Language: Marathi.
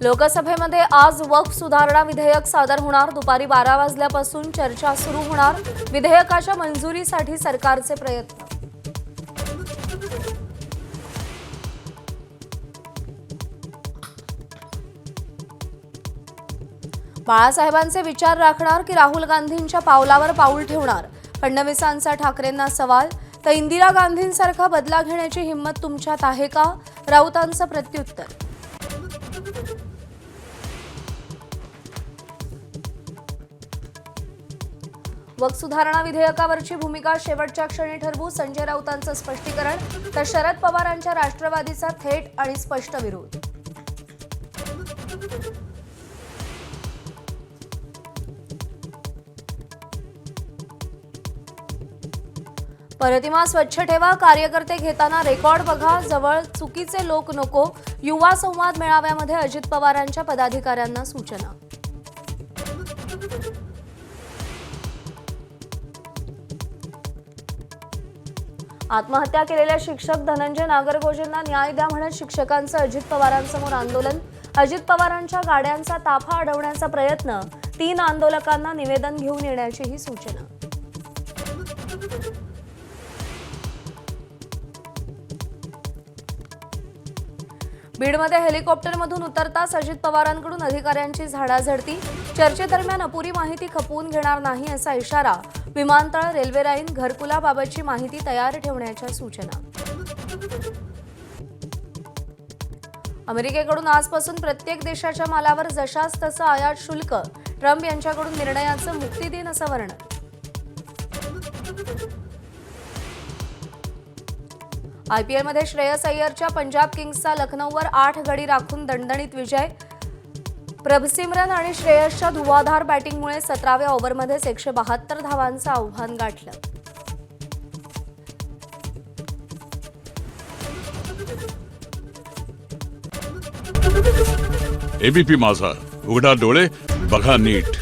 लोकसभेमध्ये आज वक्फ सुधारणा विधेयक सादर होणार। दुपारी 12 वाजल्यापासून चर्चा सुरू होणार। विधेयकाच्या मंजुरीसाठी सरकारचे प्रयत्न। बाळासाहेबांचे विचार राखणार की राहुल गांधींच्या पावलावर पाऊल ठेवणार? फडणवीसांचा ठाकरेंना सवाल। तर इंदिरा गांधींसारखा बदला घेण्याची हिंमत तुमच्यात आहे का? राऊतांचं प्रत्युत्तर। वक्फ सुधारणा विधेयकावरची भूमिका शेवटच्या क्षणी ठरवू, संजय राऊतांचं स्पष्टीकरण। तर शरद पवारांच्या राष्ट्रवादीचा थेट आणि स्पष्ट विरोध। प्रतिमा स्वच्छ ठेवा, कार्यकर्ते घेताना रेकॉर्ड बघा, जवळ चुकीचे लोक नको। युवा संवाद मेळाव्यामध्ये अजित पवारांच्या पदाधिकाऱ्यांना सूचना। आत्महत्या केलेल्या शिक्षक धनंजय नागरगोजेंना न्याय द्या म्हणत शिक्षकांचं अजित पवारांसमोर आंदोलन। अजित पवारांच्या गाड्यांचा ताफा अडवण्याचा प्रयत्न। 3 आंदोलकांना निवेदन घेऊन येण्याचीही सूचना। बीडमध्ये हेलिकॉप्टरमधून उतरताच अजित पवारांकडून अधिकाऱ्यांची झाडाझडती। चर्चेदरम्यान अपुरी माहिती खपवून घेणार नाही असा इशारा। विमानतळ, रेल्वे लाईन, घरकुलाबाबतची माहिती तयार ठेवण्याच्या सूचना। अमेरिकेकडून आजपासून प्रत्येक देशाच्या मालावर जशास तसं आयात शुल्क। ट्रम्प यांच्याकडून निर्णयाचं मुक्ती दिन असं वर्णन। आयपीएलमध्ये श्रेयस अय्यरच्या पंजाब किंग्सचा लखनौवर 8 गडी राखून दणदणीत विजय। प्रभसिमरन आणि श्रेयसच्या धुवाधार बॅटिंगमुळे 17व्या ओव्हरमध्येच 172 धावांचं आव्हान गाठलं। एबीपी माझा, उघडा डोळे बघा नीट।